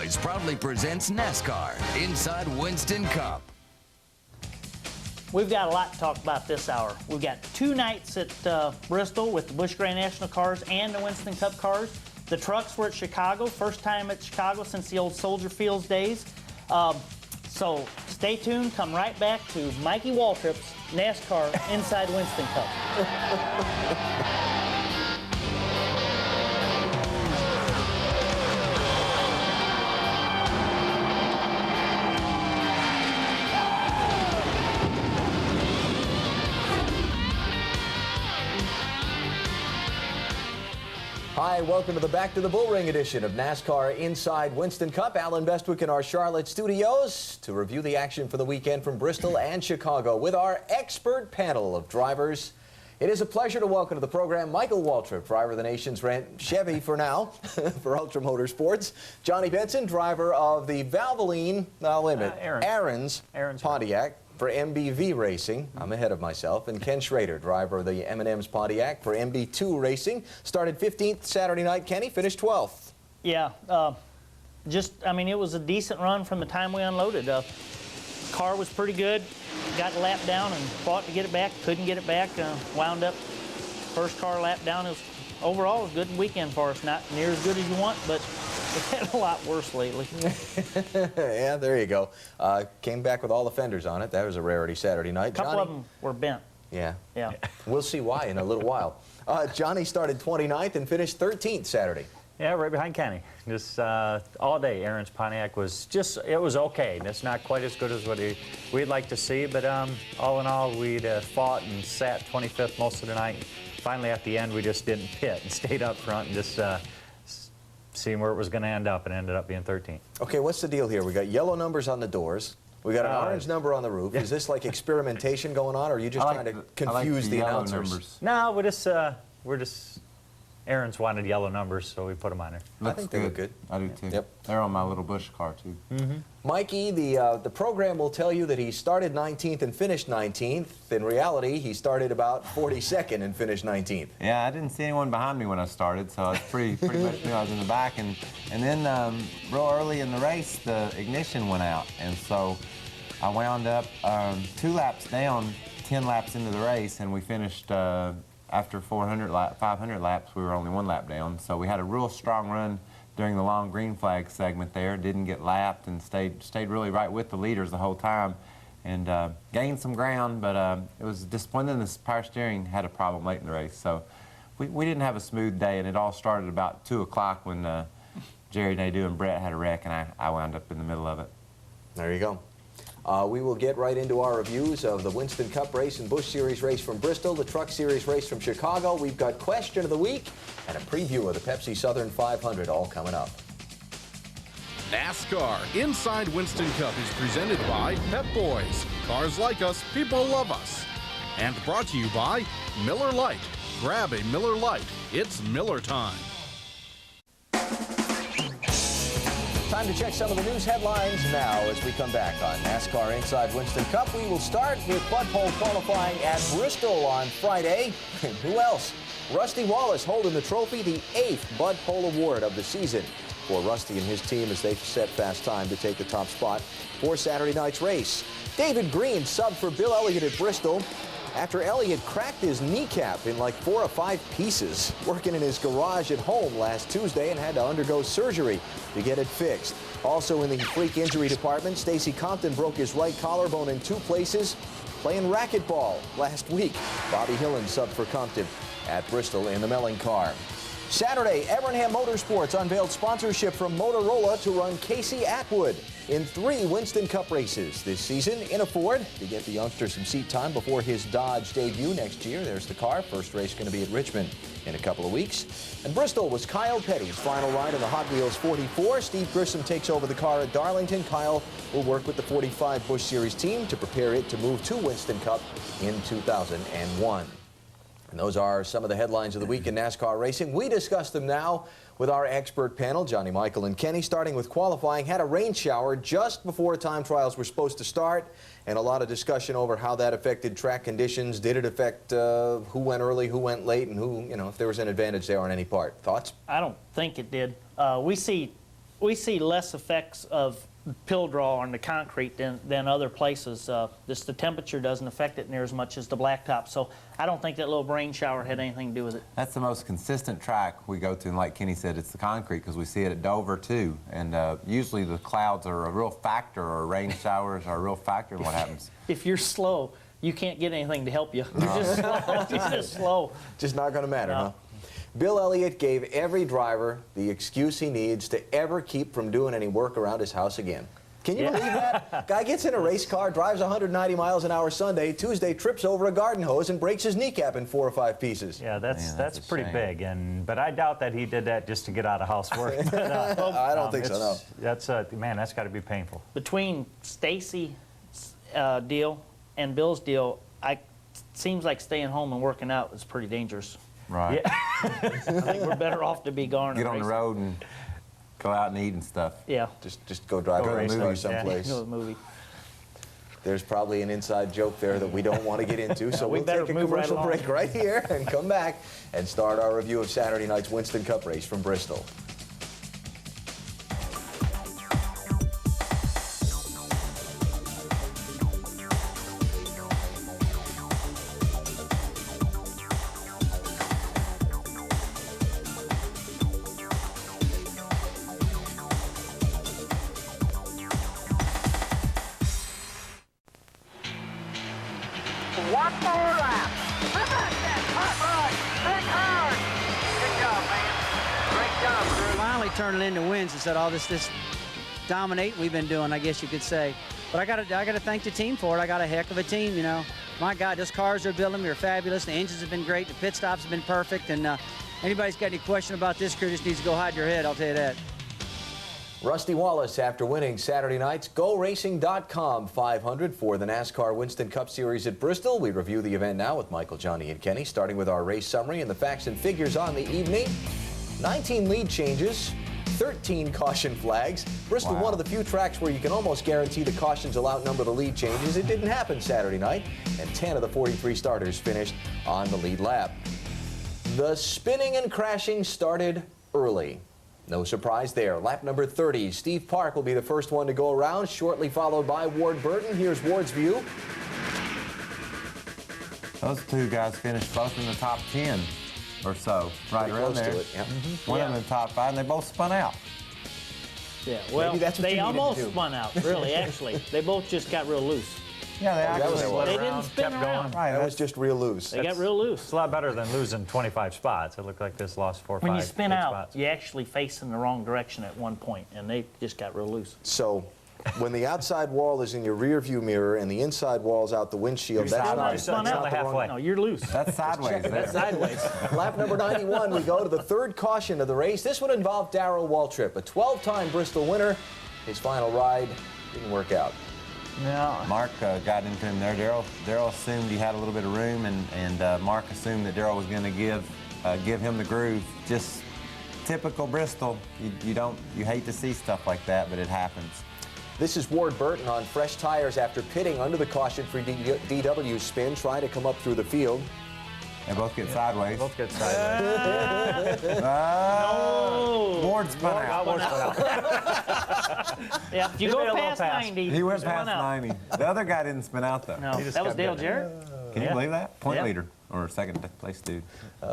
Boys proudly presents NASCAR Inside Winston Cup. We've got a lot to talk about this hour. We've got 2 nights at Bristol with the Busch Grand National cars and the Winston Cup cars. The trucks were at Chicago, first time at Chicago since the old Soldier Fields days. So stay tuned, come right back to Mikey Waltrip's NASCAR Inside Winston Cup. Hi, welcome to the Back to the Bull Ring edition of NASCAR Inside Winston Cup. Alan Bestwick in our Charlotte studios to review the action for the weekend from Bristol and Chicago with our expert panel of drivers. It is a pleasure to welcome to the program Michael Waltrip, driver of the nation's Chevy for now, for Ultra Motorsports. Johnny Benson, driver of the Valvoline, Aaron's Pontiac for MBV Racing. I'm ahead of myself. And Ken Schrader, driver of the M&M's Pontiac for MB2 Racing. Started 15th Saturday night. Kenny finished 12th. Yeah, I mean, it was a decent run from the time we unloaded. Car was pretty good. Got a lap down and fought to get it back. Couldn't get it back. Wound up first car lap down. It was overall a good weekend for us. Not near as good as you want, but we've had a lot worse lately. Yeah, there you go. Came back with all the fenders on it. That was a rarity Saturday night. A couple of them were bent. Yeah. Yeah. We'll see why in a little while. Johnny started 29th and finished 13th Saturday. Yeah, right behind Kenny. Just all day, Aaron's Pontiac was just, it was okay. It's not quite as good as what we'd like to see, but all in all, we'd fought and sat 25th most of the night. Finally, at the end, we just didn't pit and stayed up front and just seeing where it was going to end up, and ended up being 13th. Okay, what's the deal here? We got yellow numbers on the doors. We got an orange number on the roof. Yeah. Is this like experimentation going on, or are you just trying to confuse the announcers? Numbers. No, we're just Aaron's wanted yellow numbers, so we put them on there. I think they look good. I do too. Yep. They're on my little Busch car too. Mm-hmm. Mikey, the program will tell you that he started 19th and finished 19th. In reality, he started about 42nd and finished 19th. Yeah, I didn't see anyone behind me when I started, so I was pretty much knew I was in the back. And then real early in the race, the ignition went out, and so I wound up 2 laps down, 10 laps into the race, and we finished. After 500 laps, we were only 1 lap down. So we had a real strong run during the long green flag segment there. Didn't get lapped and stayed really right with the leaders the whole time, and gained some ground. But it was disappointing. The power steering had a problem late in the race, so we didn't have a smooth day. And it all started about 2 o'clock when Jerry Nadeau and Brett had a wreck, and I wound up in the middle of it. There you go. We will get right into our reviews of the Winston Cup race and Busch Series race from Bristol, the Truck Series race from Chicago. We've got Question of the Week and a preview of the Pepsi Southern 500 all coming up. NASCAR Inside Winston Cup is presented by Pep Boys. Cars like us, people love us. And brought to you by Miller Lite. Grab a Miller Lite. It's Miller time. Time to check some of the news headlines now as we come back on NASCAR Inside Winston Cup. We will start with Bud Pole qualifying at Bristol on Friday. Who else? Rusty Wallace holding the trophy, the 8th Bud Pole Award of the season for Rusty and his team as they set fast time to take the top spot for Saturday night's race. David Green subbed for Bill Elliott at Bristol after Elliott cracked his kneecap in like 4 or 5 pieces working in his garage at home last Tuesday and had to undergo surgery to get it fixed. Also in the freak injury department, Stacy Compton broke his right collarbone in 2 places playing racquetball last week. Bobby Hillen subbed for Compton at Bristol in the Melling car. Saturday, Evernham Motorsports unveiled sponsorship from Motorola to run Casey Atwood in 3 Winston Cup races this season in a Ford to get the youngster some seat time before his Dodge debut next year. There's the car. First race going to be at Richmond in a couple of weeks. And Bristol was Kyle Petty's final ride in the Hot Wheels 44. Steve Grissom takes over the car at Darlington. Kyle will work with the 45 Busch Series team to prepare it to move to Winston Cup in 2001. And those are some of the headlines of the week in NASCAR racing. We discuss them now with our expert panel, Johnny, Michael, and Kenny. Starting with qualifying, had a rain shower just before time trials were supposed to start, and a lot of discussion over how that affected track conditions. Did it affect who went early, who went late, and who, if there was an advantage there on any part? Thoughts? I don't think it did. We see we see less effects of pill draw on the concrete than other places. Just the temperature doesn't affect it near as much as the blacktop. So I don't think that little rain shower had anything to do with it. That's the most consistent track we go to, and like Kenny said, it's the concrete, because we see it at Dover too. And usually the clouds are a real factor, or rain showers are a real factor in what happens. If you're slow, you can't get anything to help you. You're just slow. You're just slow. Just not going to matter, No. huh? Bill Elliott gave every driver the excuse he needs to ever keep from doing any work around his house again. Can you believe that? Guy gets in a race car, drives 190 miles an hour Sunday, Tuesday trips over a garden hose and breaks his kneecap in 4 or 5 pieces. Yeah, that's a pretty shame. big, but I doubt that he did that just to get out of housework. I don't think so, no. That's man, that's got to be painful. Between Stacy's deal and Bill's deal, seems like staying home and working out is pretty dangerous. Right. Yeah. I think we're better off to be gone. Get on the road and go out and eat and stuff. Yeah. Just go drive to a racing. movie Yeah. someplace. Go to the movie. There's probably an inside joke there that we don't want to get into, so We we'll better take a move right commercial along. break right here and come back and start our review of Saturday night's Winston Cup race from Bristol. One more lap. Hot rod. Big hard. Good job, man. Great job, crew. Finally turning into wins instead of all this dominate we've been doing, I guess you could say. But I gotta thank the team for it. I got a heck of a team, you know. My God, those cars they're building are fabulous. The engines have been great. The pit stops have been perfect. And anybody's got any question about this crew just needs to go hide your head, I'll tell you that. Rusty Wallace, after winning Saturday night's GoRacing.com 500 for the NASCAR Winston Cup Series at Bristol. We review the event now with Michael, Johnny, and Kenny, starting with our race summary and the facts and figures on the evening. 19 lead changes, 13 caution flags. Bristol, Wow. one of the few tracks where you can almost guarantee the cautions will outnumber the lead changes. It didn't happen Saturday night, and 10 of the 43 starters finished on the lead lap. The spinning and crashing started early. No surprise there. Lap number 30. Steve Park will be the first one to go around, shortly followed by Ward Burton. Here's Ward's view. Those two guys finished both in the top 10 or so, right Pretty around close there. to it, yeah. One of them in the top 5, and they both spun out. Yeah, well, Maybe that's what they you needed to almost do. spun out, really, actually. They both just got real loose. Yeah, they that was actually what- They didn't spin kept around. going. Right, That was just real loose. They got real loose. It's a lot better than losing 25 spots. It looked like this lost 4 or 5 When you spin big out, spots. you actually face in the wrong direction at one point, and they just got real loose. So when the outside wall is in your rear view mirror and the inside wall's out the windshield, that's sideways. not, It's Spun not out. the halfway. No, you're loose. That's sideways. That's sideways. Lap number 91, we go to the third caution of the race. This would involve Darrell Waltrip, a 12-time Bristol winner. His final ride didn't work out. No. Mark got into him there. Darrell assumed he had a little bit of room, and Mark assumed that Darrell was going to give him the groove. Just typical Bristol. You hate to see stuff like that, but it happens. This is Ward Burton on fresh tires after pitting under the caution-free DW spin, trying to come up through the field. They both get sideways. Both get sideways. Ward spun out. Yeah, if you He go made a little past pass. 90, He went spun past out. 90. The other guy didn't spin out, though. No, He just that was kept Dale going. Jarrett. Can you Yeah. believe that? Point Yeah. leader, or second place dude.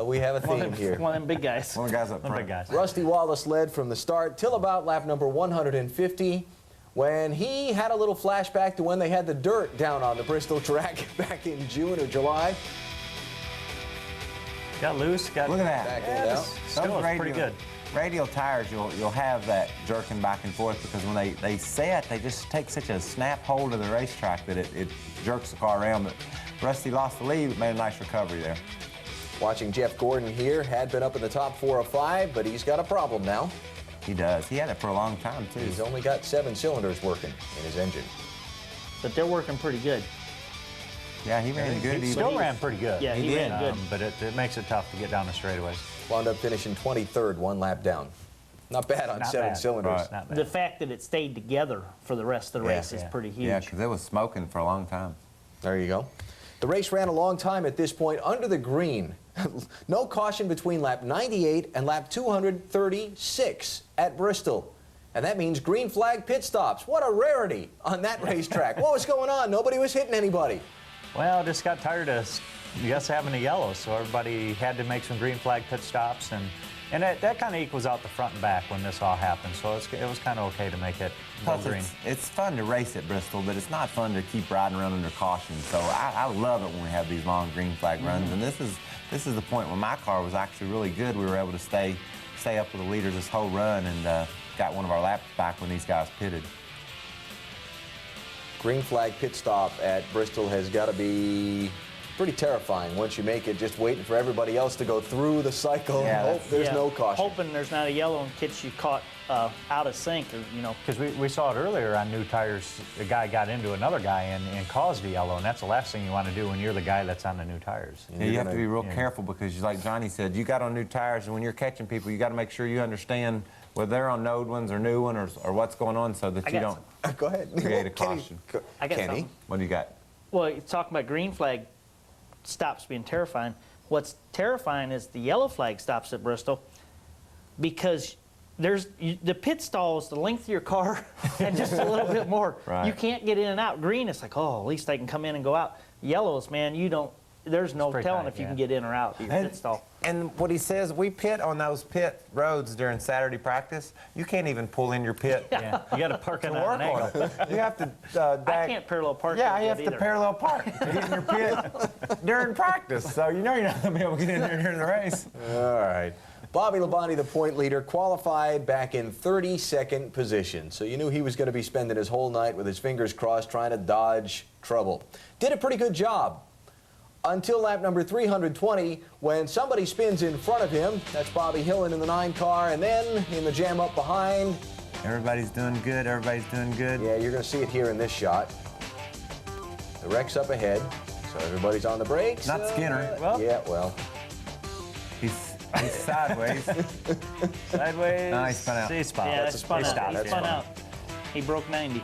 We have a One theme of here. them- one of them big guys. One of the guys up One front. big guys. Rusty Wallace led from the start till about lap number 150, when he had a little flashback to when they had the dirt down on the Bristol track back in June or July. Got loose. Got Look at that. Back Yeah, end out. those Still, it's pretty good. Radial tires, you'll have that jerking back and forth because when they set, they just take such a snap hold of the racetrack that it jerks the car around. But Rusty lost the lead, but made a nice recovery there. Watching Jeff Gordon here, had been up in the top 4 or 5, but he's got a problem now. He does. He had it for a long time, too. He's only got 7 cylinders working in his engine. But they're working pretty good. Yeah, he ran good. He still ran pretty good. Yeah, he did. ran good. But it makes it tough to get down the straightaways. Wound up finishing 23rd, 1 lap down. Not bad on Not 7 bad. cylinders. Right. Not bad. The fact that it stayed together for the rest of the Yeah, race is yeah. pretty huge. Yeah, because it was smoking for a long time. There you go. The race ran a long time at this point under the green. No caution between lap 98 and lap 236 at Bristol. And that means green flag pit stops. What a rarity on that racetrack. What was going on? Nobody was hitting anybody. Well, just got tired of us having the yellows, so everybody had to make some green flag pit stops, and that kind of equals out the front and back when this all happened. So it was kind of okay to make it go Plus, green. it's fun to race at Bristol, but it's not fun to keep riding around under caution. So I love it when we have these long green flag runs, and this is the point when my car was actually really good. We were able to stay up with the leaders this whole run and got one of our laps back when these guys pitted. Green flag pit stop at Bristol has got to be pretty terrifying once you make it, just waiting for everybody else to go through the cycle and hope there's no caution. Hoping there's not a yellow and gets you caught out of sync, or Because we saw it earlier on new tires, a guy got into another guy and caused a yellow, and that's the last thing you want to do when you're the guy that's on the new tires. Yeah, you have to be real careful because, like Johnny said, you got on new tires, and when you're catching people, you got to make sure you understand whether they're on knowed ones or new ones or what's going on so that you don't Go ahead. create a caution. I got Kenny? something. What do you got? Well, you're talking about green flag stops being terrifying. What's terrifying is the yellow flag stops at Bristol, because the pit stall is the length of your car and just a little bit more. Right. You can't get in and out. Green, it's like, oh, at least I can come in and go out. Yellows, man, there's no pretty telling tight, if you yeah. can get in or out of your pit stall. And what he says, we pit on those pit roads during Saturday practice. You can't even pull in your pit Yeah, you got to park it to on work an on angle. it. You have to I can't parallel park. Yeah, that you have good to either. parallel park to get in your pit during practice. So you know you're not going to be able to get in there during the race. All right. Bobby Labonte, the point leader, qualified back in 32nd position. So you knew he was going to be spending his whole night with his fingers crossed trying to dodge trouble. Did a pretty good job until lap number 320 when somebody spins in front of him. That's Bobby Hillen in the 9 car, and then in the jam up behind. Everybody's doing good. Everybody's doing good. Yeah, you're going to see it here in this shot. The wreck's up ahead, so everybody's on the brakes. Not Skinner. Yeah, well. He's sideways. Sideways. No, he spun out. See, spun Yeah, out. that's spun He out. stopped, He yeah. spun out. He broke 90.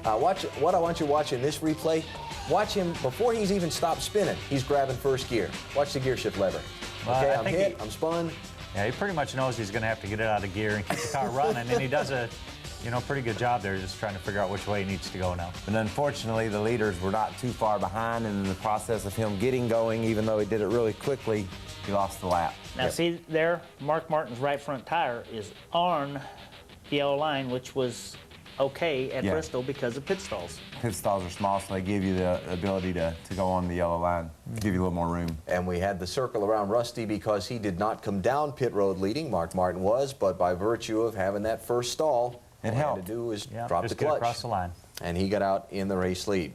What I want you to watch in this replay, watch him before he's even stopped spinning. He's grabbing first gear. Watch the gear shift lever. Well, Okay, I I'm think hit, I'm spun. Yeah, he pretty much knows he's going to have to get it out of gear and keep the car running, and he does a pretty good job there, just trying to figure out which way he needs to go now. And unfortunately, the leaders were not too far behind, and in the process of him getting going, even though he did it really quickly, he lost the lap. Now see there, Mark Martin's right front tire is on the yellow line, which was okay at Yeah. Bristol because of pit stalls. Pit stalls are small, so they give you the ability to go on the yellow line, give you a little more room. And we had the circle around Rusty because he did not come down pit road leading. Mark Martin was, but by virtue of having that first stall, It all he helped. had to do was Yeah, drop the just get clutch. across the line. And he got out in the race lead.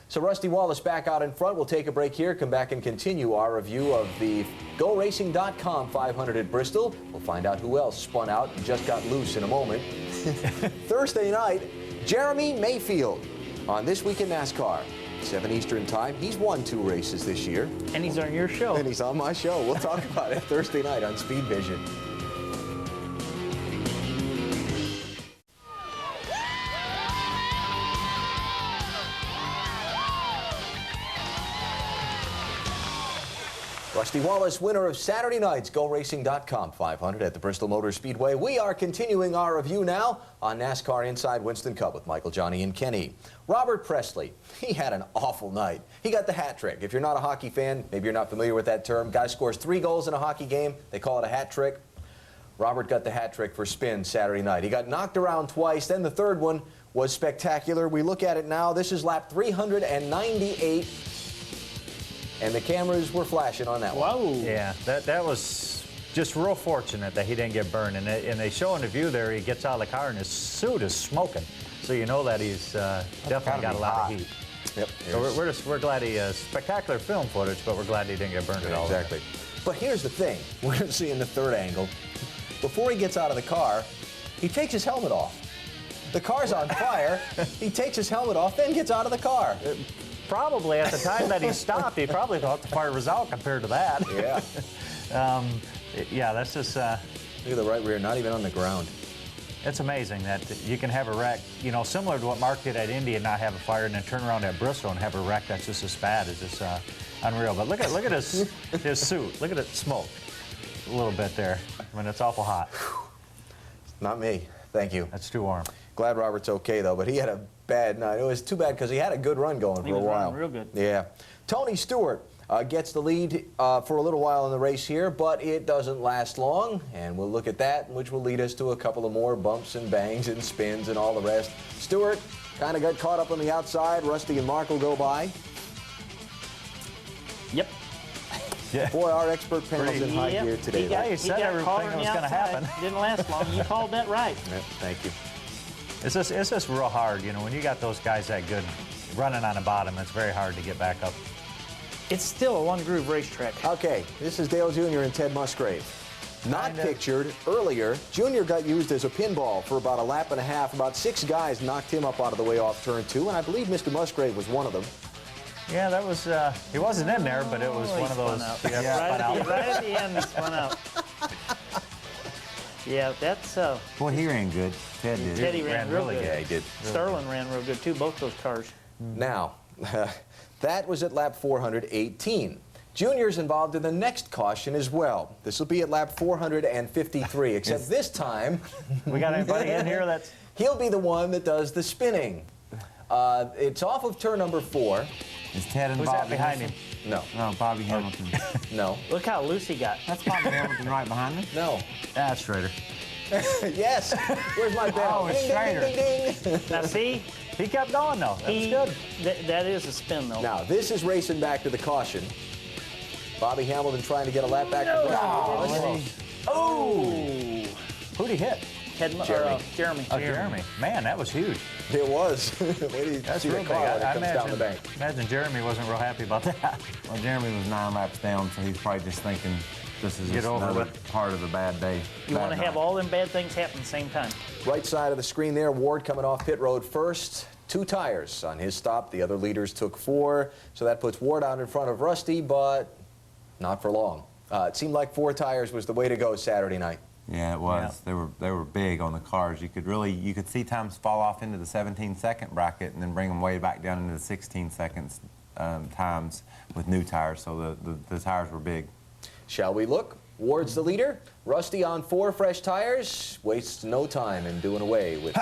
So Rusty Wallace back out in front. We'll take a break here, come back and continue our review of the GoRacing.com 500 at Bristol. We'll find out who else spun out and just got loose in a moment. Thursday night, Jeremy Mayfield on This Week in NASCAR. 7 Eastern time. He's won 2 races this year. And he's on your show. And he's on my show. We'll talk about it Thursday night on Speed Vision. Rusty Wallace, winner of Saturday night's GoRacing.com 500 at the Bristol Motor Speedway. We are continuing our review now on NASCAR Inside Winston Cup with Michael, Johnny, and Kenny. Robert Presley, he had an awful night. He got the hat trick. If you're not a hockey fan, maybe you're not familiar with that term. Guy scores 3 goals in a hockey game. They call it a hat trick. Robert got the hat trick for spin Saturday night. He got knocked around twice. Then the third one was spectacular. We look at it now. This is lap 398. And the cameras were flashing on that one. Whoa. Yeah, that was just real fortunate that he didn't get burned. And they show in the view there, he gets out of the car and his suit is smoking. So you know that he's definitely got a lot of heat. Yep. So we're glad he spectacular film footage, but we're glad he didn't get burned at all. Exactly. But here's the thing. We're going to see in the third angle. Before he gets out of the car, he takes his helmet off. The car's on fire. He takes his helmet off, then gets out of the car. Probably at the time that he stopped, he probably thought the fire was out compared to that. Yeah. Yeah, that's just, Look at the right rear, not even on the ground. it's amazing that you can have a wreck, similar to what Mark did at Indy and not have a fire, and then turn around at Bristol and have a wreck that's just as bad. It's just unreal. But look at his suit. Look at it smoke a little bit there when it's awful hot. Not me. Thank you. That's too warm. Glad Robert's okay, though, but he had a bad night. It was too bad because he had a good run going for a while. Real good. Yeah. Tony Stewart gets the lead for a little while in the race here, but it doesn't last long, and we'll look at that, which will lead us to a couple of more bumps and bangs and spins and all the rest. Stewart kind of got caught up on the outside. Rusty and Mark will go by. Yep. Yeah. Boy, our expert panel's in high gear today. Yeah, you said everything that was going to happen. Didn't last long. You called that right. Yeah, thank you. It's just real hard, you know, when you got those guys that good running on the bottom, it's very hard to get back up. It's still a one-groove racetrack. Okay, this is Dale Jr. and Ted Musgrave. Not pictured earlier, Jr. got used as a pinball for about a lap and a half. About 6 guys knocked him up out of the way off turn 2, and I believe Mr. Musgrave was one of them. Yeah, that was, he wasn't in there, but it was one of those. Right at the end, he spun out. Yeah, that's... Boy, he ran good. Ted did. Teddy ran real good. Yeah, he did. Sterling ran real good, too, both those cars. Now, that was at lap 418. Junior's involved in the next caution as well. This will be at lap 453, except this time... We got anybody in here that's... He'll be the one that does the spinning. It's off of turn number 4. Is Ted and Who's Bobby that behind him? No. No, Bobby Hamilton. No. Look how loose he got. That's Bobby Hamilton right behind me. No. That's Schrader. Yes. Where's my bell? Oh, it's Ding, ding, ding, ding, ding. Now, see? He kept going, though. That was good. That is a spin, though. Now, this is racing back to the caution. Bobby Hamilton trying to get a lap back. Oh! Who'd he hit? Jeremy. Oh, Jeremy. Man, that was huge. It was. Wait till you That's see real the big. car when it I comes down the bank. imagine Jeremy wasn't real happy about that. Well, Jeremy was 9 laps down, so he's probably just thinking this is just another part of a bad day. You want to have all them bad things happen at the same time. Right side of the screen there, Ward coming off pit road first. 2 tires on his stop. The other leaders took 4. So that puts Ward out in front of Rusty, but not for long. It seemed like 4 tires was the way to go Saturday night. Yeah, it was. Yeah. They were big on the cars. You could see times fall off into the 17-second bracket and then bring them way back down into the 16 seconds times with new tires. So the tires were big. Shall we look? Ward's the leader. Rusty on 4 fresh tires. Wastes no time in doing away with.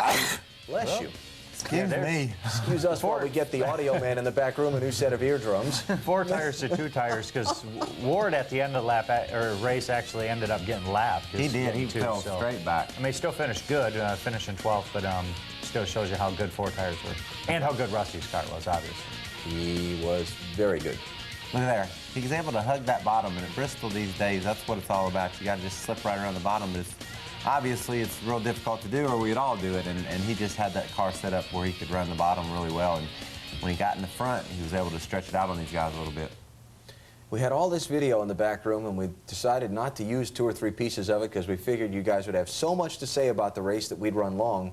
Bless you. Excuse me. Excuse us while we get the audio man in the back room a new set of eardrums. 4 tires to 2 tires, because Ward at the end of the race actually ended up getting lapped. He did. He fell straight back. I mean, he still finished good, finishing 12th, but still shows you how good 4 tires were. And how good Rusty's car was, obviously. He was very good. Look at there. He was able to hug that bottom, and at Bristol these days, that's what it's all about. You got to just slip right around the bottom. But obviously, it's real difficult to do, or we'd all do it, and he just had that car set up where he could run the bottom really well. And when he got in the front, he was able to stretch it out on these guys a little bit. We had all this video in the back room, and we decided not to use 2 or 3 pieces of it because we figured you guys would have so much to say about the race that we'd run long.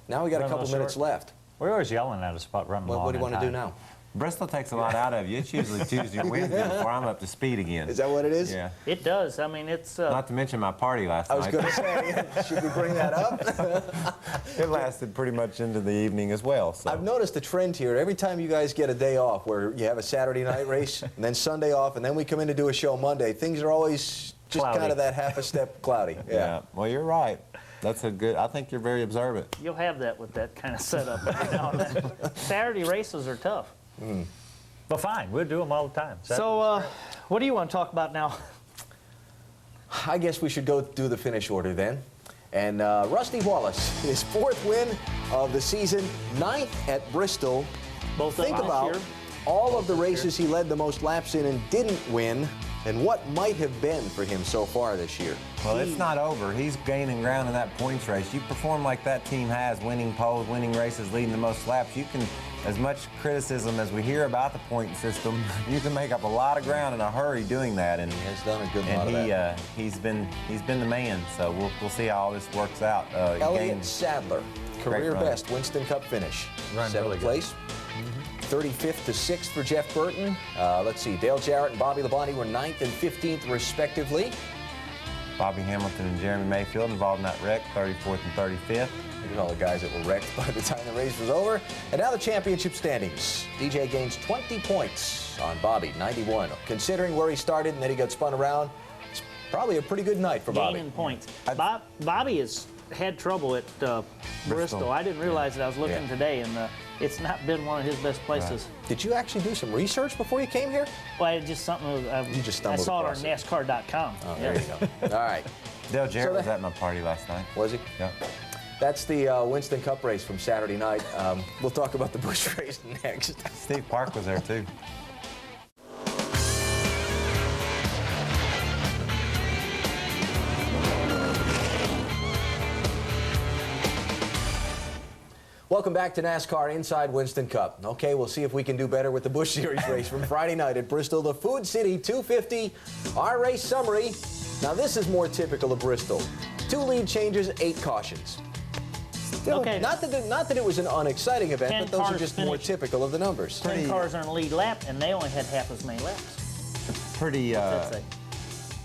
Now we got a couple minutes left. We're always yelling at us about running long. What do you want to do now? Bristol takes a lot out of you. It's usually Tuesday or Wednesday before I'm up to speed again. Is that what it is? Yeah. It does. I mean, it's... Not to mention my party last night. I was going to say, should we bring that up? It lasted pretty much into the evening as well. So. I've noticed a trend here. Every time you guys get a day off where you have a Saturday night race, and then Sunday off, and then we come in to do a show Monday, things are always just cloudy. kind of that half a step cloudy. Yeah. Well, you're right. That's a good... I think you're very observant. You'll have that with that kind of setup. Saturday races are tough. Mm. But fine, we'll do them all the time. So, what do you want to talk about now? I guess we should go do the finish order then. And Rusty Wallace, his 4th win of the season, 9th at Bristol. Both Think about all of the races he led the most laps in and didn't win, and what might have been for him so far this year. Well, it's not over. He's gaining ground in that points race. You perform like that team has, winning poles, winning races, leading the most laps, you can, as much criticism as we hear about the point system, you can make up a lot of ground in a hurry doing that. And he has done a good lot of that. He's been the man. So we'll see how all this works out. Elliott Sadler, career best Winston Cup finish. 7th place. 35th to 6th for Jeff Burton. Let's see, Dale Jarrett and Bobby Labonte were 9th and 15th respectively. Bobby Hamilton and Jeremy Mayfield involved in that wreck, 34th and 35th. Look at all the guys that were wrecked by the time the race was over. And now the championship standings. DJ gains 20 points on Bobby, 91. Considering where he started and then he got spun around, it's probably a pretty good night for Bobby. Gaining points. Bobby is had trouble at Bristol. I didn't realize it. I was looking today, and it's not been one of his best places. Did you actually do some research before you came here? Well, it's just something You just I stumbled saw it on across it. NASCAR.com. Oh, there you go. All right. Dale Jarrett So was at my party last night. Was he? Yeah. That's the Winston Cup race from Saturday night. We'll talk about the Busch race next. Steve Park was there too. Welcome back to NASCAR Inside Winston Cup. Okay, we'll see if we can do better with the Busch Series race from Friday night at Bristol, the Food City 250. Our race summary. Now this is more typical of Bristol. 2 lead changes, 8 cautions. Still, Okay. Not that it was an unexciting event, 10 but those are cars just more finished. typical of the numbers. 10 cars on the lead lap, and they only had half as many laps. Pretty, What's that say?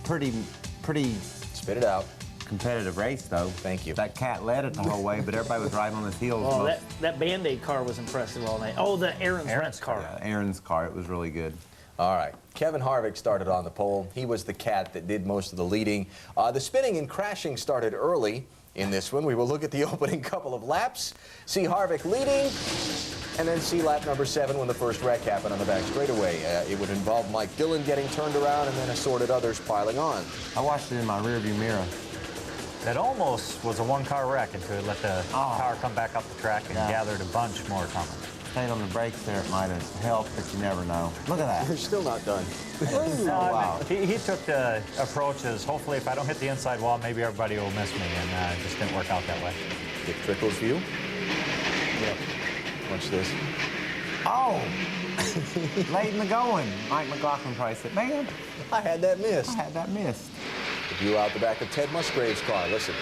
pretty Spit it out. competitive race though. Thank you. That cat led it the whole way, but everybody was riding on his heels. Oh, most- that Band-Aid car was impressive all night. Oh, the Aaron's car. Yeah, Aaron's car, it was really good. All right. Kevin Harvick started on the pole. He was the cat that did most of the leading. The spinning and crashing started early in this one. We will look at the opening couple of laps, see Harvick leading, and then see lap number 7 when the first wreck happened on the back straightaway. It would involve Mike Dillon getting turned around and then assorted others piling on. I watched it in my rearview mirror. It almost was a 1-car wreck until it let the car come back up the track and gathered a bunch more coming. Stayed on the brakes there, it might have helped, but you never know. Look at You're that. still not done. No, I mean, he took the approach as hopefully if I don't hit the inside wall, maybe everybody will miss me, and it just didn't work out that way. It trickles view. Yep. Watch this. Oh! Late in the going. Mike McLaughlin probably said, man, I had that missed. I had that missed. The view out the back of Ted Musgrave's car. Listen.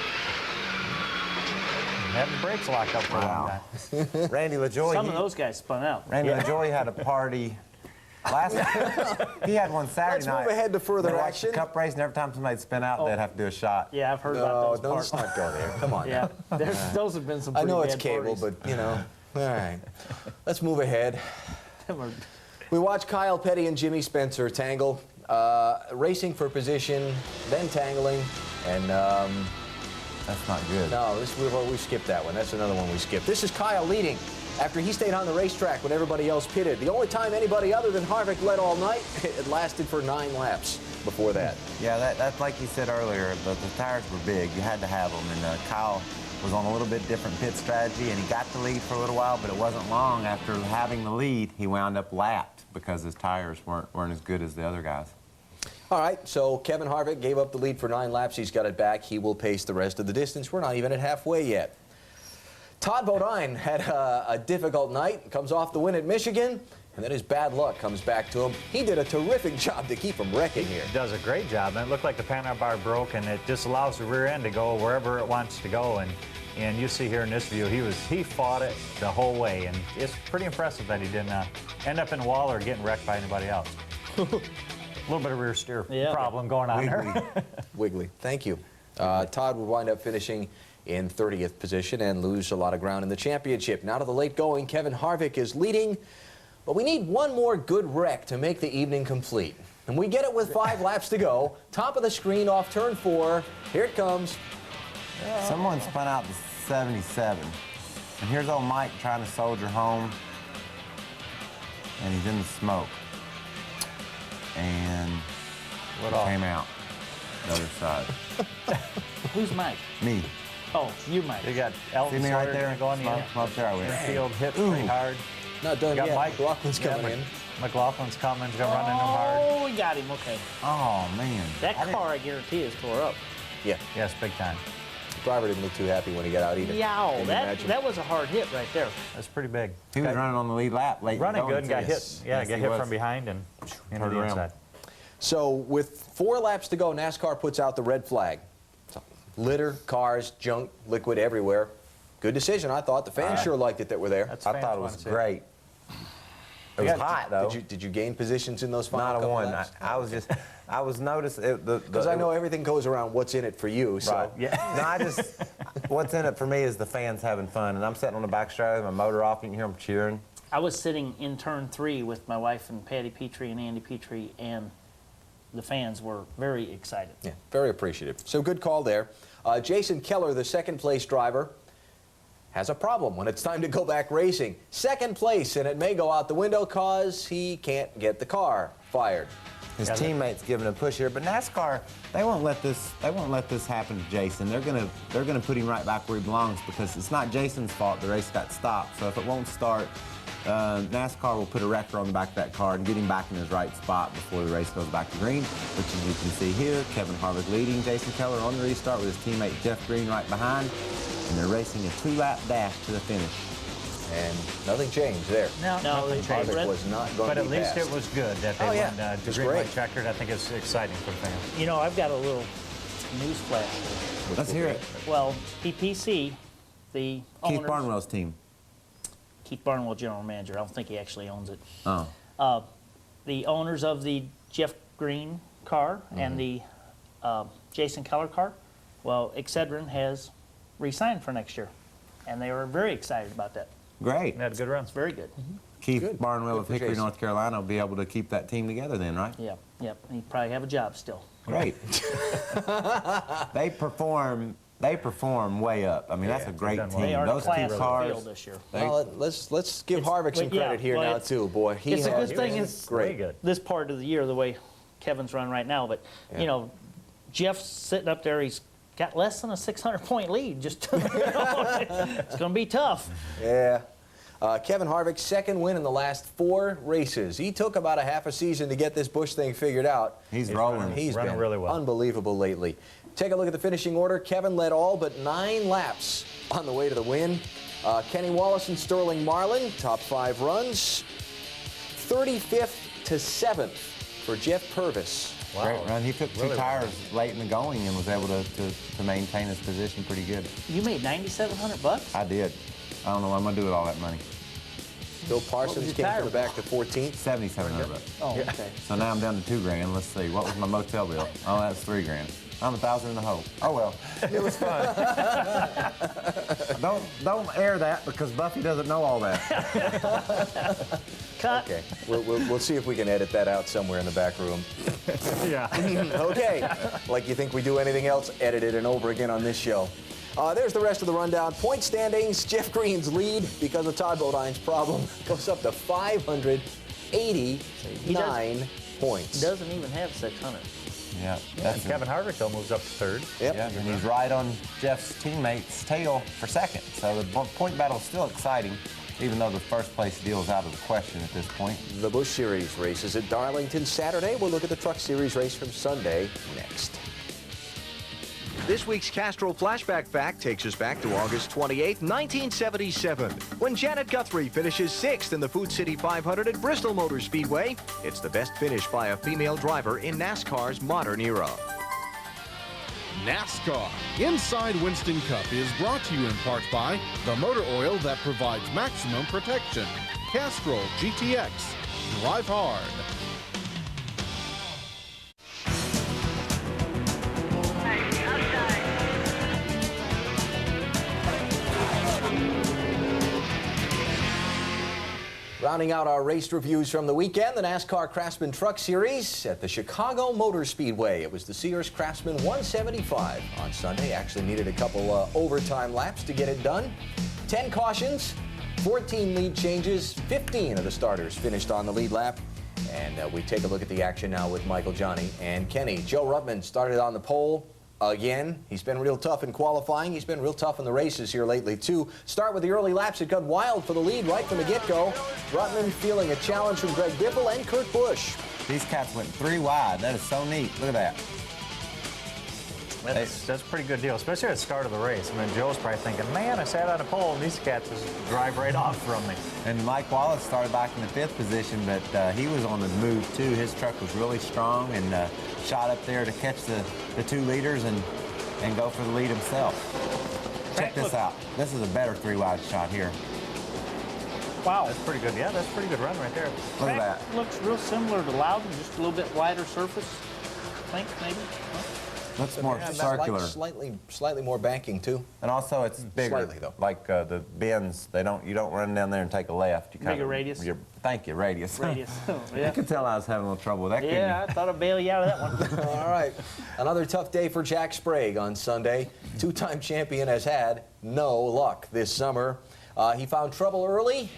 Had the brakes locked up for a long Wow. time. Randy LaJoy. Some of those guys spun out. Randy LaJoy had a party last night. He had one Saturday Let's night. move ahead to further They watched action. the Cup race, and every time somebody'd spin out, they'd have to do a shot. Yeah, I've heard No, about those let's parts. not go there. Come on. Yeah, those have been some I pretty know it's bad cable, parties. but, you know. All right. Let's move ahead. We watched Kyle Petty and Jimmy Spencer tangle, racing for position, then tangling, and That's not good. no, we skipped that one. That's another one we skipped. This is Kyle leading after he stayed on the racetrack when everybody else pitted. The only time anybody other than Harvick led all night, it lasted for 9 laps before that. Yeah, that's like you said earlier, the tires were big. You had to have them. And Kyle was on a little bit different pit strategy, and he got the lead for a little while, but it wasn't long after having the lead, he wound up lapped because his tires weren't as good as the other guys. All right, so Kevin Harvick gave up the lead for 9 laps. He's got it back. He will pace the rest of the distance. We're not even at halfway yet. Todd Bodine had a difficult night, comes off the win at Michigan, and then his bad luck comes back to him. He did a terrific job to keep him wrecking here. Does a great job, and it looked like the panel bar broke, and it just allows the rear end to go wherever it wants to go. And you see here in this view, he fought it the whole way, and it's pretty impressive that he didn't end up in the wall or getting wrecked by anybody else. A little bit of rear steer problem going on there. Wiggly, thank you. Todd would wind up finishing in 30th position and lose a lot of ground in the championship. Now to the late going, Kevin Harvick is leading, but we need one more good wreck to make the evening complete. And we get it with 5 laps to go. Top of the screen off turn 4. Here it comes. Someone spun out the 77. And here's old Mike trying to soldier home. And he's in the smoke. And What he off? came out the other side. Who's Mike? Me. Oh, you Mike. You got Elton See me right Sawyer there? going Smoke, smoke there I went. Infield hit pretty hard. Not done Got yet. Mike. McLaughlin's coming in. McLaughlin's coming, running him hard. Oh, we got him. Okay. Oh, man. That car, I guarantee, is tore up. Yeah, Yes, big time. the driver didn't look too happy when he got out either. Yow, Can you imagine? that was a hard hit right there. That's pretty big. He was running on the lead lap late. Running going good and got too. hit. Yeah, Yes, got he hit was. from behind and into Turned the around. inside. So with 4 laps to go, NASCAR puts out the red flag. Litter, cars, junk, liquid everywhere. Good decision, I thought. The fans sure liked it that were there. That's I thought it was fantastic. great. It was hot, though. Did you gain positions in those final Not a couple one. laps? I was noticing. Because I know everything goes around what's in it for you. So Right. Yeah. No, what's in it for me is the fans having fun. And I'm sitting on the back straw with my motor off. You can hear them cheering. I was sitting in turn 3 with my wife and Patty Petrie and Andy Petrie, and the fans were very excited. Yeah, very appreciative. So good call there. Jason Keller, the second place driver, has a problem when it's time to go back racing. Second place, and it may go out the window because he can't get the car fired. His teammates giving him a push here, but NASCAR, they won't let this happen to Jason. They're gonna put him right back where he belongs because it's not Jason's fault the race got stopped. So if it won't start, NASCAR will put a wrecker on the back of that car and get him back in his right spot before the race goes back to green, which as you can see here, Kevin Harvick leading, Jason Keller on the restart with his teammate Jeff Green right behind, and they're racing a 2-lap dash to the finish. And nothing changed there. No, Harvick was not going But to at be least fast. it was good that they went It was green great. light checkered. I think it's exciting for the fans. You know, I've got a little news flash. Let's hear it. Well, PPC, the Keith owners, Barnwell's team. Keith Barnwell, general manager. I don't think he actually owns it. Oh. The owners of the Jeff Green car and the Jason Keller car, well, Excedrin has re-signed for next year, and they were very excited about that. Great. They had a good run. It's very good. Keith Good. Barnwell Good of for Hickory, Jason. North Carolina will be able to keep that team together then, right? Yep. He'd probably have a job still. Great. They perform way up. I mean, that's a great done well. team. They are the Those class two of the cars. field this year. Well, let's give Harvick some yeah, credit here well, now it's- too, boy. He it's a has good thing been it's Very great. good. This part of the year, the way Kevin's run right now, but Yeah. you know, Jeff's sitting up there. He's got less than a 600-point lead. Just you know, it's going to be tough. Yeah. Kevin Harvick, second win in the last 4 races. He took about a half a season to get this Busch thing figured out. He's rolling. He's running been really well. unbelievable lately. Take a look at the finishing order. Kevin led all but 9 laps on the way to the win. Kenny Wallace and Sterling Marlin, top 5 runs. 35th to 7th for Jeff Purvis. Wow. Great run. He took 2 Really tires late in the going and was able to maintain his position pretty good. You made $9,700. I did. I don't know what I'm going to do with all that money. Bill Parsons your came tire from the back to 14th. $7,700. Oh, okay. So now I'm down to $2 grand. Let's see. What was my motel bill? Oh, that's $3 grand. I'm 1,000 in the hole. Oh well. It was fun. Don't air that because Buffy doesn't know all that. Cut. Okay, we'll see if we can edit that out somewhere in the back room. Yeah. Okay, like you think we do anything else, edit it and over again on this show. There's the rest of the rundown. Point standings, Jeff Green's lead because of Todd Bodine's problem goes up to 589 points. Doesn't even have 600. Yeah. And Kevin Harvick, though, moves up to third. Yep. Yeah, and he's right on Jeff's teammate's tail for second. So the point battle's still exciting, even though the first place deal is out of the question at this point. The Busch Series races at Darlington Saturday. We'll look at the Truck Series race from Sunday next. This week's Castrol Flashback Fact takes us back to August 28, 1977, when Janet Guthrie finishes 6th in the Food City 500 at Bristol Motor Speedway. It's the best finish by a female driver in NASCAR's modern era. NASCAR Inside Winston Cup is brought to you in part by the motor oil that provides maximum protection. Castrol GTX. Drive hard. Rounding out our race reviews from the weekend, the NASCAR Craftsman Truck Series at the Chicago Motor Speedway. It was the Sears Craftsman 175 on Sunday. Actually needed a couple overtime laps to get it done. 10 cautions, 14 lead changes, 15 of the starters finished on the lead lap. And we take a look at the action now with Michael, Johnny, and Kenny. Joe Ruttman started on the pole again. He's been real tough in qualifying. He's been real tough in the races here lately, too. Start with the early laps. It got wild for the lead right from the get-go. Ruttman feeling a challenge from Greg Biffle and Kurt Busch. These cats went 3 wide. That is so neat. Look at that. That's a pretty good deal, especially at the start of the race. I mean, Joe's probably thinking, man, I sat on a pole and these cats just drive right off from me. And Mike Wallace started back in the 5th position, but he was on the move, too. His truck was really strong and shot up there to catch the 2 leaders and go for the lead himself. Check this out. This is a better 3 wide shot here. Wow. That's pretty good. Yeah, that's a pretty good run right there. Look at Track that. looks real similar to Loudon, just a little bit wider surface. I think maybe. Huh? Looks more circular. Slightly more banking, too. And also it's bigger. Slightly, though. Like the bends, you don't run down there and take a left. You Bigger radius? You're Thank you, Radius. Radius. You Yeah. could tell I was having a little trouble with that, couldn't Yeah, you? I thought I'd bail you out of that one. All right. Another tough day for Jack Sprague on Sunday. Two-time champion has had no luck this summer. He found trouble early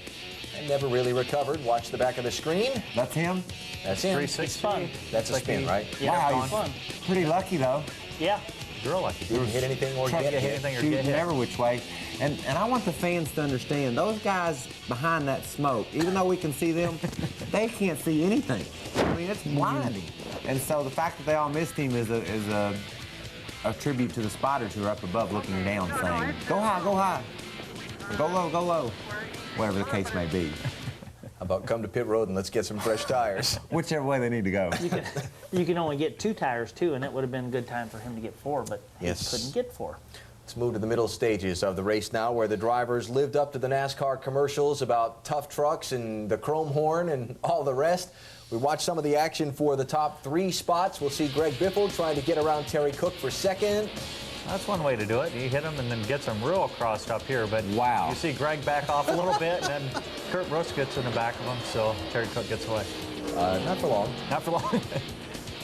and never really recovered. Watch the back of the screen. That's him? That's him. 360. It's fun. That's a spin, right? Yeah, Wow, it's fun. Pretty lucky, though. Yeah. Real lucky. Didn't hit anything or Truck get hit. anything or shooting get hit. every which way. And I want the fans to understand, those guys behind that smoke, even though we can see them, they can't see anything. I mean, it's blinding. And so the fact that they all missed him is a tribute to the spotters who are up above looking down saying, go high, go high. Go low, go low. Whatever the case may be. How about come to pit road and let's get some fresh tires? Whichever way they need to go. You can only get 2 tires, too, and it would have been a good time for him to get 4, but Yes. he couldn't get 4. Let's move to the middle stages of the race now, where the drivers lived up to the NASCAR commercials about tough trucks and the chrome horn and all the rest. We watched some of the action for the top 3 spots. We'll see Greg Biffle trying to get around Terry Cook for second. That's one way to do it. He hit him and then gets him real crossed up here. But Wow. you see Greg back off a little bit, and then Kurt Busch gets in the back of him, so Terry Cook gets away. Not for long. Not for long.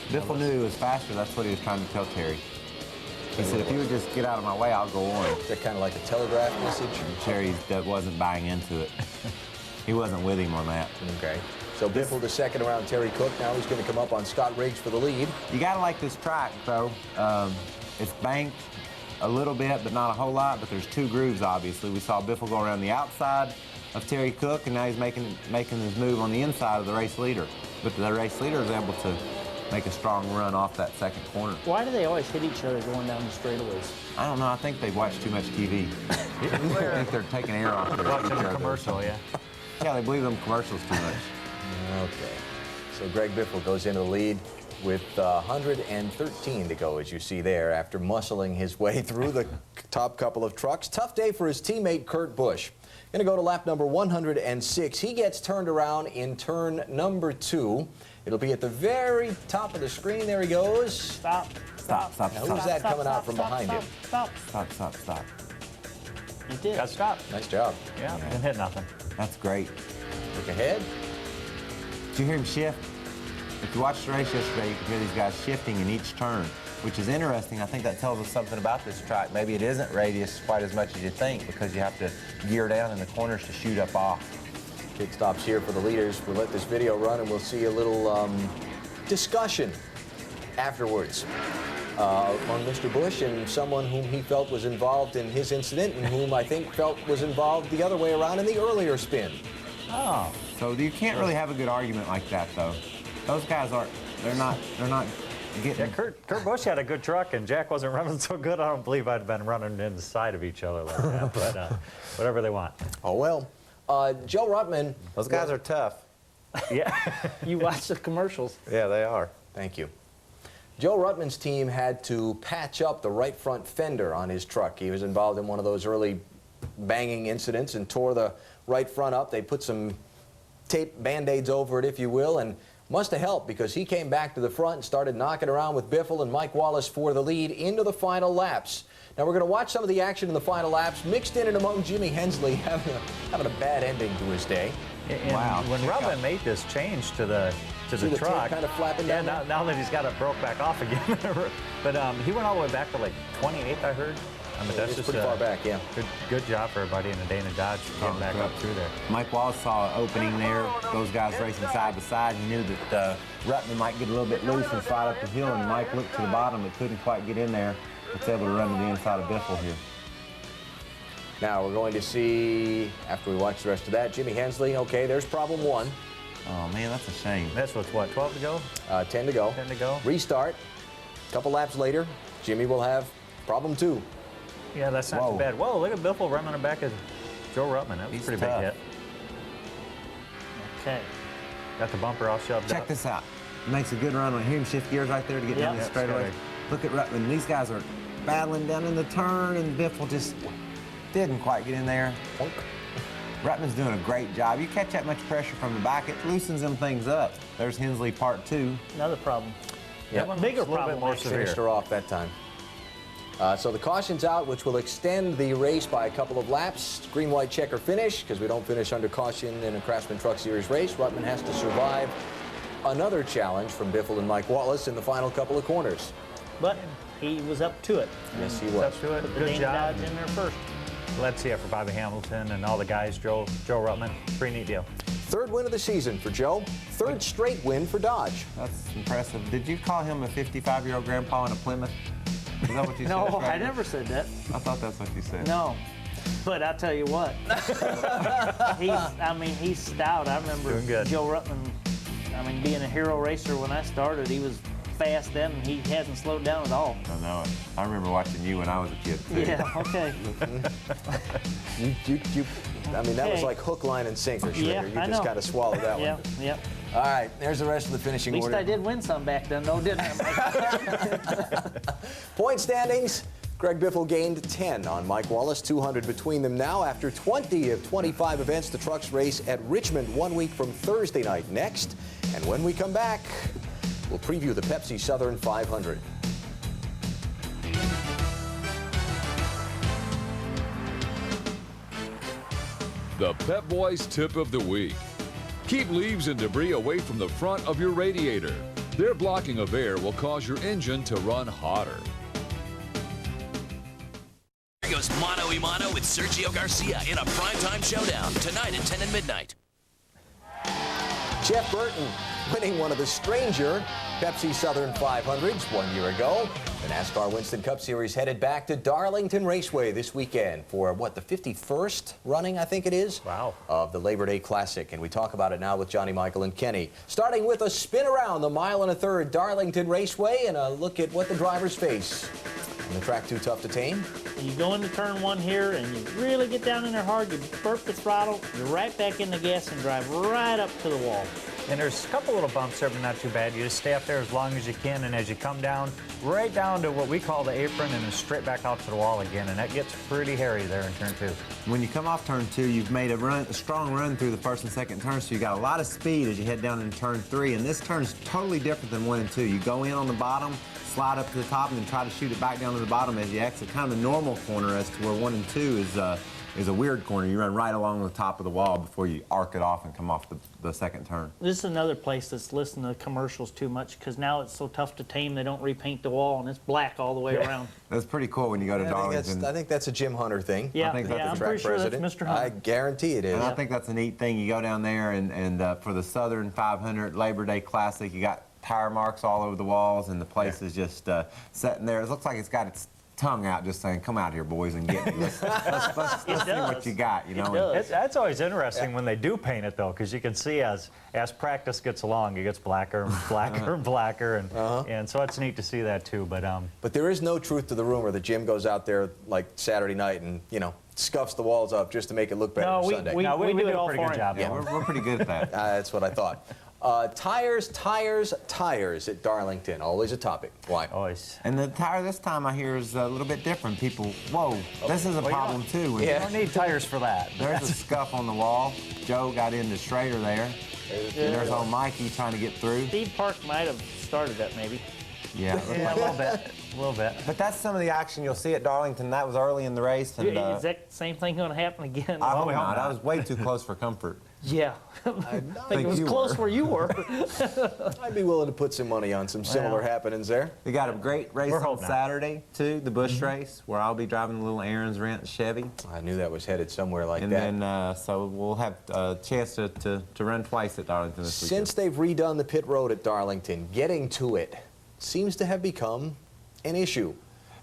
Biffle knew he was faster. That's what he was trying to tell Terry. He said, if you would just get out of my way, I'll go on. Is that kind of like a telegraph message? Terry wasn't buying into it. He wasn't with him on that. Okay. So Biffle the second around Terry Cook. Now he's going to come up on Scott Riggs for the lead. You got to like this track, though. It's banked a little bit, but not a whole lot. But there's 2 grooves, obviously. We saw Biffle go around the outside of Terry Cook, and now he's making his move on the inside of the race leader. But the race leader is able to make a strong run off that second corner. Why do they always hit each other going down the straightaways? I don't know. I think they've watched too much TV. I think they're taking air off their Watching each the other. commercial, yeah. Yeah, they believe them commercials too much. Okay. So Greg Biffle goes into the lead with 113 to go, as you see there, after muscling his way through the top couple of trucks. Tough day for his teammate Kurt Busch. Going to go to lap number 106. He gets turned around in turn number 2. It'll be at the very top of the screen. There he goes. Stop. Stop. Now, who's that coming out from behind him? Stop. Stop. He did. Got stopped. Nice job. Yeah, didn't hit nothing. That's great. Look ahead. Did you hear him shift? If you watched the race yesterday, you could hear these guys shifting in each turn, which is interesting. I think that tells us something about this track. Maybe it isn't radius quite as much as you think, because you have to gear down in the corners to shoot up off. Pit stops here for the leaders. We'll let this video run and we'll see a little discussion afterwards on Mr. Busch and someone whom he felt was involved in his incident and whom I think felt was involved the other way around in the earlier spin. Oh. So you can't really have a good argument like that, though. Those guys they're not getting... Yeah, Kurt Busch had a good truck, and Jack wasn't running so good. I don't believe I'd been running inside of each other like that, but whatever they want. Oh, well. Joe Ruttman. Those guys are tough. Yeah. You watch the commercials. Yeah, they are. Thank you. Joe Ruttman's team had to patch up the right front fender on his truck. He was involved in one of those early banging incidents and tore the right front up. They put some tape Band-Aids over it, if you will, and must have helped because he came back to the front and started knocking around with Biffle and Mike Wallace for the lead into the final laps. Now we're going to watch some of the action in the final laps, mixed in and among Jimmy Hensley having a bad ending to his day. And Wow. when Ruttman made this change to the See the tape truck, kind of flapping yeah, down now that he's got it broke back off again. But he went all the way back to like 28th, I heard. I mean, that's It's just pretty far back, yeah. Good job for everybody in the Dana Dodge getting back up through there. Mike Wallace saw an opening there. Those guys racing side by side. He knew that Ruttman might get a little bit loose and slide up the hill, and Mike looked to the bottom but couldn't quite get in there. Was able to run to the inside of Biffle here. Now we're going to see, after we watch the rest of that, Jimmy Hensley. Okay, there's problem 1. Oh, man, that's a shame. That's what's what, 12 to go? 10 to go. 10 to go. Restart. A couple laps later, Jimmy will have problem 2. Yeah, that's not too bad. Whoa, look at Biffle running the back of Joe Ruttman. That was a pretty tough. big hit. Okay. Got the bumper all shoved Check up. this out. Makes a good run. I hear him shift gears right there to get down the Yep. straightaway. Look at Ruttman. These guys are battling down in the turn, and Biffle just didn't quite get in there. Ruttman's doing a great job. You catch that much pressure from the back, it loosens them things up. There's Hensley part 2. Another problem. Yeah. That one Bigger was a little problem bit more actually. severe. Finished her off that time. So the caution's out, which will extend the race by a couple of laps. Green-white checker finish, because we don't finish under caution in a Craftsman Truck Series race. Rutman has to survive another challenge from Biffle and Mike Wallace in the final couple of corners. But he was up to it. Yes, he was. Up to it. Put the Good Dane job. Dodge in there first. Let's see it for Bobby Hamilton and all the guys, Joe Rutman. Pretty neat deal. Third win of the season for Joe. Third straight win for Dodge. That's impressive. Did you call him a 55-year-old grandpa in a Plymouth? Is that what you No, said? I never said that. I thought that's what you said. No. But I'll tell you what. He's stout. I remember Doing good. Joe Rutman, being a hero racer when I started, he was fast then, and he hasn't slowed down at all. I know it. I remember watching you when I was a kid, too. Yeah, okay. That was like hook, line, and sinker, Schrader. Yeah, You I just know. kind of swallowed that Yeah, one. yeah. All right, there's the rest of the finishing At least order. I did win some back then, though, didn't I? Point standings. Greg Biffle gained 10 on Mike Wallace, 200 between them now. After 20 of 25 events, the trucks race at Richmond 1 week from Thursday night next. And when we come back, we'll preview the Pepsi Southern 500. The Pep Boys tip of the week. Keep leaves and debris away from the front of your radiator. Their blocking of air will cause your engine to run hotter. Here goes Mano y Mano with Sergio Garcia in a primetime showdown tonight at 10 and midnight. Jeff Burton winning one of the stranger Pepsi Southern 500s 1 year ago. The NASCAR Winston Cup Series headed back to Darlington Raceway this weekend for, the 51st running, I think it is, of the Labor Day Classic. And we talk about it now with Johnny, Michael, and Kenny. Starting with a spin around the 1 1/3 Darlington Raceway and a look at what the drivers face. And the track too tough to tame. You go into turn one here, and you really get down in there hard, you burp the throttle, you're right back in the gas and drive right up to the wall. And there's a couple little bumps there, but not too bad. You just stay up there as long as you can, and as you come down, right down to what we call the apron, and then straight back out to the wall again, and that gets pretty hairy there in turn two. When you come off turn two, you've made a strong run through the first and second turns, so you got a lot of speed as you head down in turn three, and this turn is totally different than 1 and 2. You go in on the bottom, slide up to the top, and then try to shoot it back down to the bottom as you exit. Kind of the normal corner as to where 1 and 2 is a weird corner. You run right along the top of the wall before you arc it off and come off the second turn. This is another place that's listening to commercials too much, because now it's so tough to tame, they don't repaint the wall, and it's black all the way around. That's pretty cool when you go to Darlington. I think that's a Jim Hunter thing. Yeah, I think that's I'm the pretty track sure that's president. Mr. Hunter. I guarantee it is. And I think that's a neat thing. You go down there and for the Southern 500 Labor Day Classic, you got tire marks all over the walls, and the place is just sitting there. It looks like it's got its tongue out just saying, come out here, boys, and get me. Let's see what you got, you know. That's always interesting when they do paint it, though, because you can see as practice gets along, it gets blacker and blacker and blacker, and so it's neat to see that, too. But there is no truth to the rumor that Jim goes out there like Saturday night and, scuffs the walls up just to make it look better No, for we Sunday. do it a all pretty for good him. job. Yeah, we're pretty good at that. That's what I thought. Tires at Darlington. Always a topic. Why? Always. And the tire this time I hear is a little bit different. People, whoa, this is a problem too. You don't need tires for that. There's a scuff on the wall. Joe got into Schrader there. And there's old Mikey trying to get through. Steve Park might have started that, maybe. Yeah, Yeah, a little bit. A little bit. but that's some of the action you'll see at Darlington. That was early in the race. And, Is that same thing going to happen again? I hope not. I was way too close for comfort. Yeah. I think it was you close were. where you were. I'd be willing to put some money on some similar happenings there. We got a great race We're on hoping not. Saturday, too, the Busch race, where I'll be driving the little Aaron's Rent Chevy. I knew that was headed somewhere like And that. then, so we'll have a chance to run twice at Darlington this weekend. Since they've redone the pit road at Darlington, getting to it seems to have become an issue.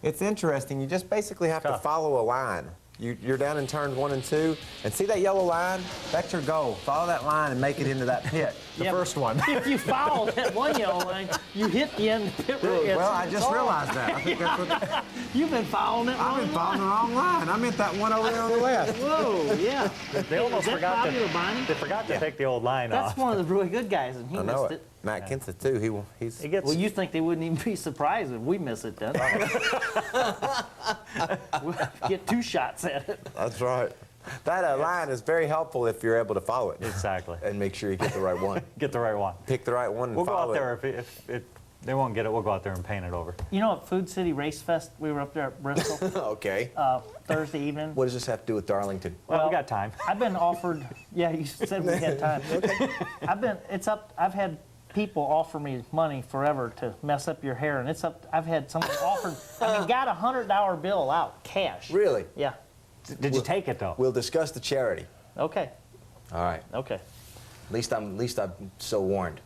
It's interesting. You just basically have to follow a line. You're down in turns 1 and 2, and see that yellow line? That's your goal. Follow that line and make it into that pit. The first one. If you foul that one yellow line, you hit the end of the pit road. Well, I just realized that. I think that's what You've been fouling it I've been following the wrong line. I meant that one over there on the left. Whoa, yeah. They almost Is that forgot Bobby Labonte? They forgot to take the old line That's off. one of the really good guys, and he I know missed it. it. Matt Kenseth, too. He's. It gets Well, you think they wouldn't even be surprised if we miss it then? We'll get 2 shots at it. That's right. That line is very helpful if you're able to follow it. exactly. And make sure you get the right one. Get the right one. Pick the right one and We'll go follow out it. there if They won't get it. We'll go out there and paint it over. You know, at Food City Race Fest, we were up there at Bristol Okay. Thursday evening. What does this have to do with Darlington? Well, we got time. I've been offered. Yeah, you said we had time. I've had people offer me money forever to mess up your hair, and it's up. I've had someone offered. I mean, got a $100 bill out cash. Really? Yeah. Did you take it though? We'll discuss the charity. Okay. All right. Okay. At least I'm so warned.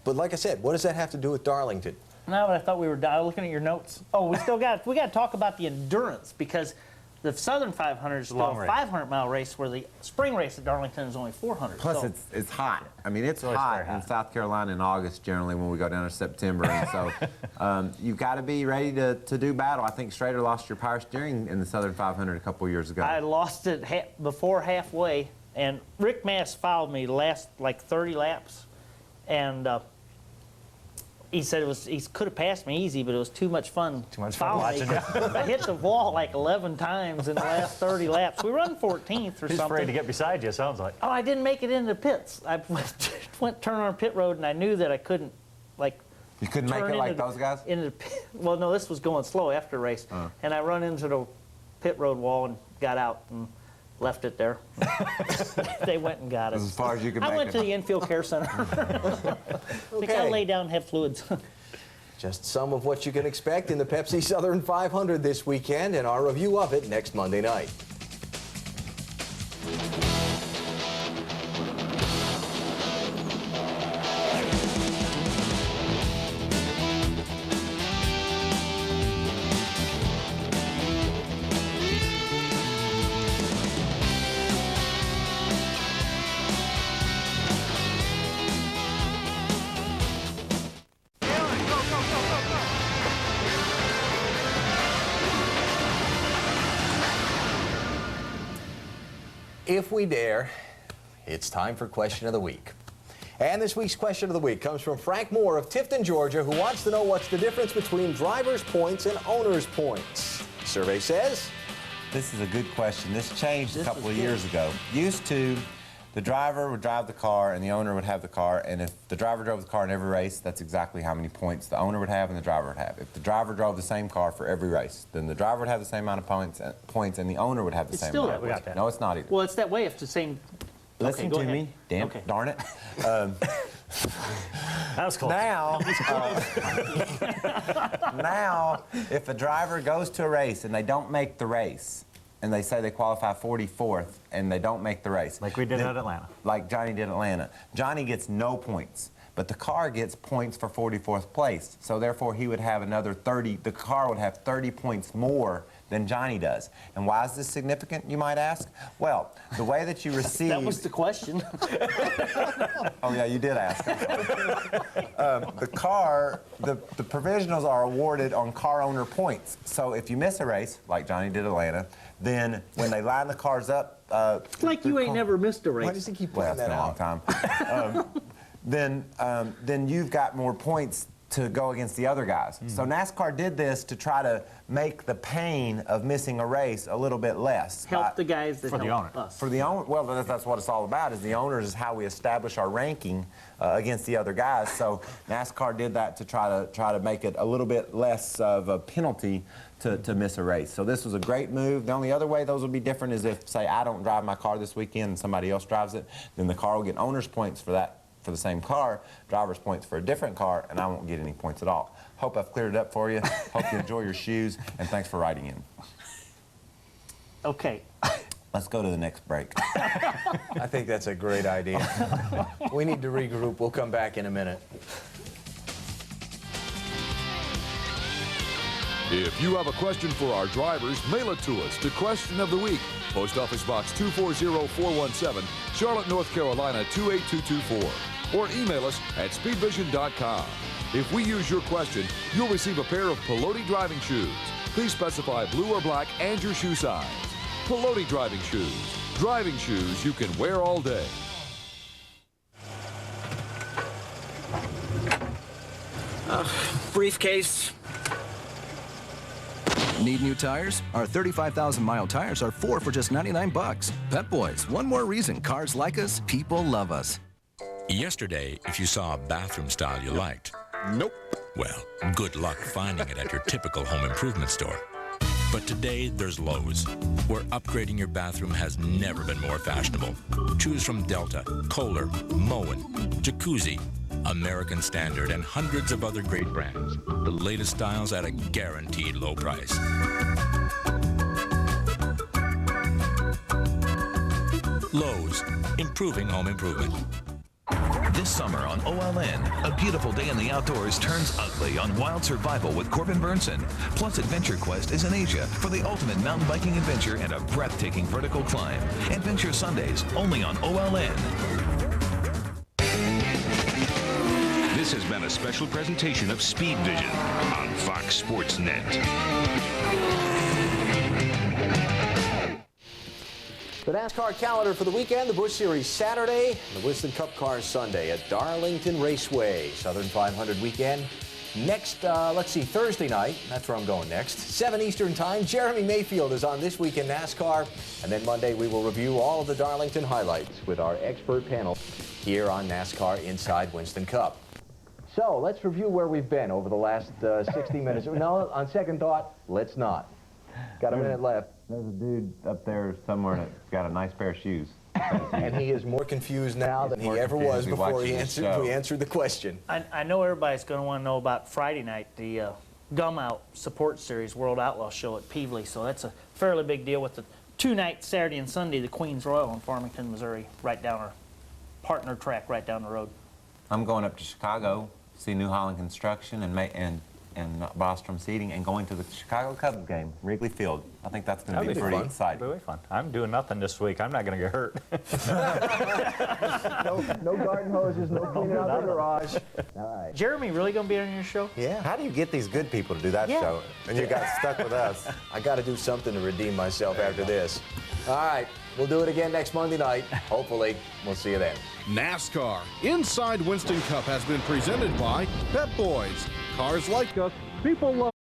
But like I said, what does that have to do with Darlington? No, but I thought we were looking at your notes. Oh, we got to talk about the endurance, because the Southern 500 is still a 500-mile race, where the spring race at Darlington is only 400. Plus, so it's hot. I mean, it's always hot very hot in South Carolina in August generally when we go down to September. And so you've got to be ready to do battle. I think Schrader lost your power steering in the Southern 500 a couple years ago. I lost it before halfway, and Rick Mass fouled me the last like 30 laps, and he said he could have passed me easy, but it was too much fun. Too much fun watching it. I hit the wall like 11 times in the last 30 laps. We run 14th or He's something. afraid to get beside you, sounds like. Oh, I didn't make it into the pits. I went turn on pit road, and I knew that I couldn't, like. You couldn't make it like those guys? Into the pit. Well, no, this was going slow after the race, and I run into the pit road wall and got out and left it there. They went and got it. As far as you can I make went it. to the infield care center. They got to lay down and have fluids. Just some of what you can expect in the Pepsi Southern 500 this weekend, and our review of it next Monday night. If we dare, it's time for Question of the Week. And this week's Question of the Week comes from Frank Moore of Tifton, Georgia, who wants to know what's the difference between driver's points and owner's points. Survey says... This is a good question. This changed a couple of years ago. Used to, the driver would drive the car and the owner would have the car, and if the driver drove the car in every race, that's exactly how many points the owner would have and the driver would have. If the driver drove the same car for every race, then the driver would have the same amount of points and the owner would have the same still amount of that. points. We got that. No, it's not either. Well, it's that way if the same... Listen go to ahead. me. Damn, Okay. darn it. That was close. Now, if a driver goes to a race and they don't make the race, and they say they qualify 44th, and they don't make the race. Like we did at Atlanta. Like Johnny did at Atlanta. Johnny gets no points, but the car gets points for 44th place. So therefore, he would have another 30, the car would have 30 points more than Johnny does. And why is this significant, you might ask? Well, the way that you receive... That was the question. Oh, yeah, you did ask. The provisionals are awarded on car owner points. So if you miss a race, like Johnny did Atlanta, then when they line the cars up... It's like you ain't never missed a race. Why does he keep pointing that out? Well, it's been a long time. Then you've got more points to go against the other guys. So NASCAR did this to try to make the pain of missing a race a little bit less. Help the guys that help us. For the owner, well, that's what it's all about, is the owners is how we establish our ranking against the other guys. So NASCAR did that to try to make it a little bit less of a penalty to miss a race. So this was a great move. The only other way those will be different is if, say, I don't drive my car this weekend and somebody else drives it, then the car will get owner's points for that, for the same car, driver's points for a different car, and I won't get any points at all. Hope I've cleared it up for you. Hope you enjoy your shoes, and thanks for writing in. Okay. Let's go to the next break. I think that's a great idea. We need to regroup. We'll come back in a minute. If you have a question for our drivers, mail it to us to Question of the Week, Post Office Box 240417, Charlotte, North Carolina 28224, or email us at speedvision.com. If we use your question, you'll receive a pair of Pelote driving shoes. Please specify blue or black and your shoe size. Pelote driving shoes you can wear all day. Briefcase. Need new tires? Our 35,000-mile tires are 4 for just 99 bucks. Pep Boys, one more reason cars like us, people love us. Yesterday, if you saw a bathroom style you liked. Nope. Well, good luck finding it at your typical home improvement store. But today, there's Lowe's, where upgrading your bathroom has never been more fashionable. Choose from Delta, Kohler, Moen, Jacuzzi, American Standard, and hundreds of other great brands. The latest styles at a guaranteed low price. Lowe's, improving home improvement. This summer on OLN, a beautiful day in the outdoors turns ugly on Wild Survival with Corbin Burnson. Plus, Adventure Quest is in Asia for the ultimate mountain biking adventure and a breathtaking vertical climb. Adventure Sundays, only on OLN. This has been a special presentation of Speed Vision on Fox Sports Net. The NASCAR calendar for the weekend, the Busch Series Saturday, the Winston Cup Cars Sunday at Darlington Raceway. Southern 500 weekend. Next, let's see, Thursday night, that's where I'm going next, 7 Eastern Time, Jeremy Mayfield is on This Week in NASCAR. And then Monday, we will review all of the Darlington highlights with our expert panel here on NASCAR Inside Winston Cup. So let's review where we've been over the last 60 minutes. No, on second thought, let's not. Got a minute left. There's a dude up there somewhere that's got a nice pair of shoes. And he is more confused now than he ever was before we answered the question. I know everybody's going to want to know about Friday night, the Gum Out Support Series World Outlaw Show at Peevely. So that's a fairly big deal with the 2 nights, Saturday and Sunday, the Queens Royal in Farmington, Missouri, right down our partner track right down the road. I'm going up to Chicago, see New Holland Construction and Bostrom Seating, and going to the Chicago Cubs game, Wrigley Field. I think that's going to be pretty exciting. That'll be fun. I'm doing nothing this week. I'm not going to get hurt. No garden hoses, no cleaning out the garage. All right. Jeremy, really going to be on your show? Yeah. How do you get these good people to do that show? And you got stuck with us. I got to do something to redeem myself after this. All right. We'll do it again next Monday night. Hopefully, we'll see you then. NASCAR Inside Winston Cup has been presented by Pep Boys. Cars like us, people love